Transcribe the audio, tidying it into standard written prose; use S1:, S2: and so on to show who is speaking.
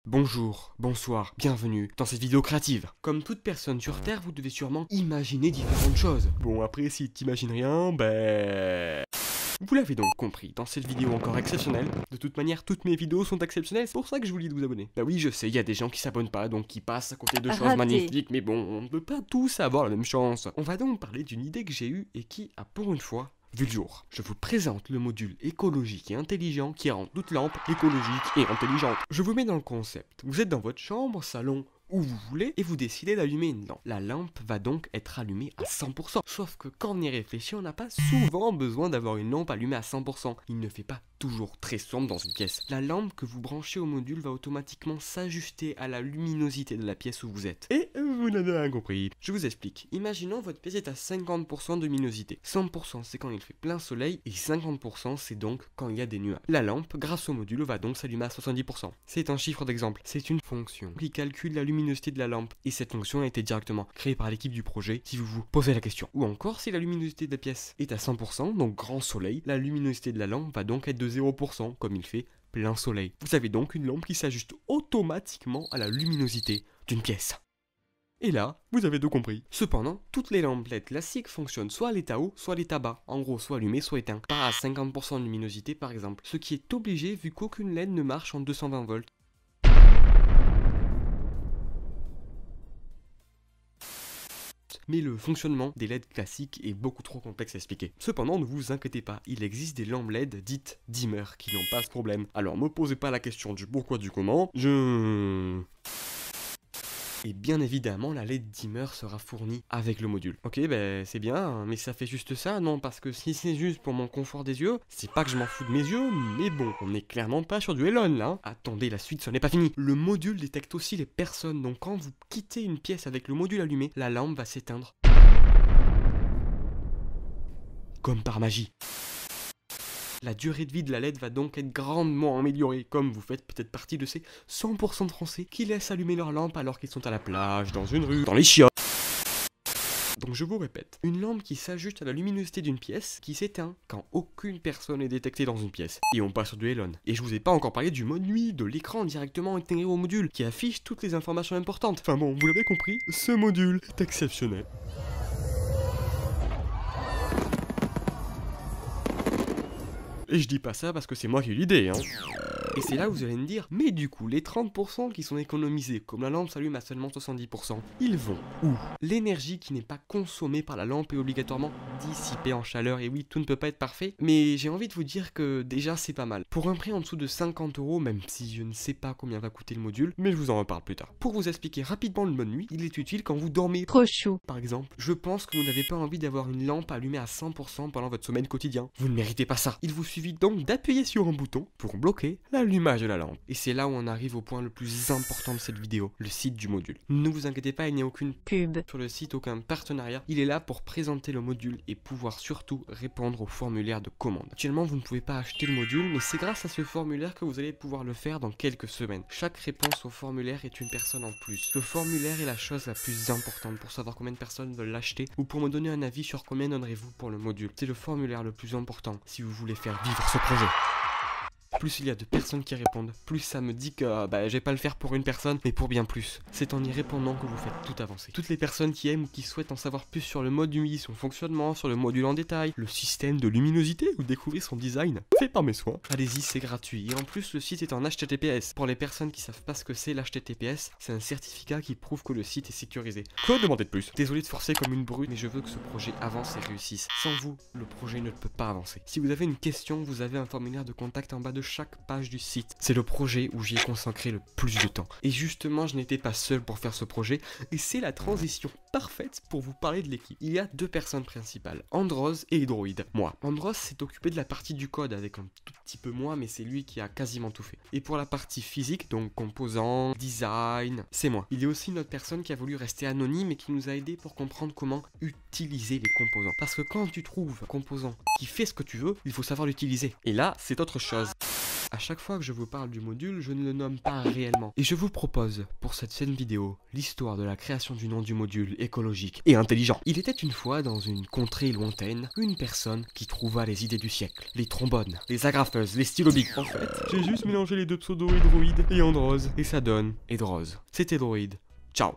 S1: Bonjour, bonsoir, bienvenue dans cette vidéo créative. Comme toute personne sur Terre, vous devez sûrement imaginer différentes choses. Bon, après, si t'imagines rien, vous l'avez donc compris, dans cette vidéo encore exceptionnelle. De toute manière, toutes mes vidéos sont exceptionnelles, c'est pour ça que je vous dis de vous abonner. Bah oui, je sais, il y a des gens qui s'abonnent pas, donc qui passent à côté de choses magnifiques, mais bon, on ne peut pas tous avoir la même chance. On va donc parler d'une idée que j'ai eue et qui a pour une fois vu le jour. Je vous présente le module écologique et intelligent qui rend toute lampe écologique et intelligente. Je vous mets dans le concept. Vous êtes dans votre chambre, salon, où vous voulez, et vous décidez d'allumer une lampe. La lampe va donc être allumée à 100%. Sauf que quand on y réfléchit, on n'a pas souvent besoin d'avoir une lampe allumée à 100%. Il ne fait pas toujours très sombre dans une pièce. La lampe que vous branchez au module va automatiquement s'ajuster à la luminosité de la pièce où vous êtes. Et vous n'avez rien compris. Je vous explique. Imaginons votre pièce est à 50% de luminosité. 100% c'est quand il fait plein soleil et 50% c'est donc quand il y a des nuages. La lampe, grâce au module, va donc s'allumer à 70%. C'est un chiffre d'exemple. C'est une fonction qui calcule la luminosité de la lampe. Et cette fonction a été directement créée par l'équipe du projet si vous vous posez la question. Ou encore, si la luminosité de la pièce est à 100%, donc grand soleil, la luminosité de la lampe va donc être de 0%, comme il fait plein soleil. Vous avez donc une lampe qui s'ajuste automatiquement à la luminosité d'une pièce. Et là, vous avez tout compris. Cependant, toutes les lampes LED classiques fonctionnent soit à l'état haut, soit à l'état bas. En gros, soit allumées, soit éteintes. Pas à 50% de luminosité par exemple. Ce qui est obligé vu qu'aucune LED ne marche en 220 volts. Mais le fonctionnement des LED classiques est beaucoup trop complexe à expliquer. Cependant, ne vous inquiétez pas, il existe des lampes LED dites dimmer qui n'ont pas ce problème. Alors, me posez pas la question du pourquoi du comment, Et bien évidemment, la LED dimmer sera fournie avec le module. Ok, c'est bien, mais ça fait juste ça? Non, parce que si c'est juste pour mon confort des yeux, c'est pas que je m'en fous de mes yeux, mais bon, on n'est clairement pas sur du Elon là. Attendez, la suite, ce n'est pas fini. Le module détecte aussi les personnes, donc quand vous quittez une pièce avec le module allumé, la lampe va s'éteindre. Comme par magie. La durée de vie de la LED va donc être grandement améliorée, comme vous faites peut-être partie de ces 100% de Français qui laissent allumer leur lampe alors qu'ils sont à la plage, dans une rue, dans les chiottes. Donc je vous répète, une lampe qui s'ajuste à la luminosité d'une pièce, qui s'éteint quand aucune personne est détectée dans une pièce. Et on passe sur du Elon. Et je vous ai pas encore parlé du mode nuit, de l'écran directement intégré au module, qui affiche toutes les informations importantes. Enfin bon, vous l'avez compris, ce module est exceptionnel. Et je dis pas ça parce que c'est moi qui ai eu l'idée, hein. Et c'est là où vous allez me dire, mais du coup, les 30% qui sont économisés, comme la lampe s'allume à seulement 70%, ils vont où? L'énergie qui n'est pas consommée par la lampe est obligatoirement dissipée en chaleur, et oui, tout ne peut pas être parfait, mais j'ai envie de vous dire que déjà c'est pas mal. Pour un prix en dessous de 50 €, même si je ne sais pas combien va coûter le module, mais je vous en reparle plus tard. Pour vous expliquer rapidement le mode nuit, il est utile quand vous dormez.
S2: Trop chou.
S1: Par exemple, je pense que vous n'avez pas envie d'avoir une lampe allumée à 100% pendant votre sommeil quotidien. Vous ne méritez pas ça. Il vous suffit donc d'appuyer sur un bouton pour bloquer l'allumage de la lampe. Et c'est là où on arrive au point le plus important de cette vidéo, le site du module. Ne vous inquiétez pas, il n'y a aucune
S2: Pub
S1: sur le site, aucun partenariat. Il est là pour présenter le module et pouvoir surtout répondre au formulaire de commande. Actuellement, vous ne pouvez pas acheter le module, mais c'est grâce à ce formulaire que vous allez pouvoir le faire dans quelques semaines. Chaque réponse au formulaire est une personne en plus. Le formulaire est la chose la plus importante pour savoir combien de personnes veulent l'acheter ou pour me donner un avis sur combien donnerez-vous pour le module. C'est le formulaire le plus important si vous voulez faire vivre ce projet. Plus il y a de personnes qui répondent, plus ça me dit que je vais pas le faire pour une personne, mais pour bien plus. C'est en y répondant que vous faites tout avancer. Toutes les personnes qui aiment ou qui souhaitent en savoir plus sur le mode nuit, son fonctionnement, sur le module en détail, le système de luminosité ou découvrir son design, fait par mes soins. Allez-y, c'est gratuit. Et en plus, le site est en HTTPS. Pour les personnes qui savent pas ce que c'est l'HTTPS, c'est un certificat qui prouve que le site est sécurisé. Quoi demander de plus? Désolé de forcer comme une brute, mais je veux que ce projet avance et réussisse. Sans vous, le projet ne peut pas avancer. Si vous avez une question, vous avez un formulaire de contact en bas de chaque page du site. C'est le projet où j'y ai consacré le plus de temps. Et justement, je n'étais pas seul pour faire ce projet, et c'est la transition parfaite pour vous parler de l'équipe. Il y a deux personnes principales, Andros et Hydroid. Moi. Andros s'est occupé de la partie du code avec un tout petit peu moins, mais c'est lui qui a quasiment tout fait. Et pour la partie physique, donc composants, design, c'est moi. Il y a aussi une autre personne qui a voulu rester anonyme et qui nous a aidé pour comprendre comment utiliser les composants. Parce que quand tu trouves un composant qui fait ce que tu veux, il faut savoir l'utiliser. Et là, c'est autre chose. À chaque fois que je vous parle du module, je ne le nomme pas réellement. Et je vous propose, pour cette chaîne vidéo, l'histoire de la création du nom du module écologique et intelligent. Il était une fois, dans une contrée lointaine, une personne qui trouva les idées du siècle. Les trombones, les agrafeuses, les stylos bic. En fait, j'ai juste mélangé les deux pseudos Hédroïde et Androse, et ça donne Hédrose. C'était Hédroïde. Ciao.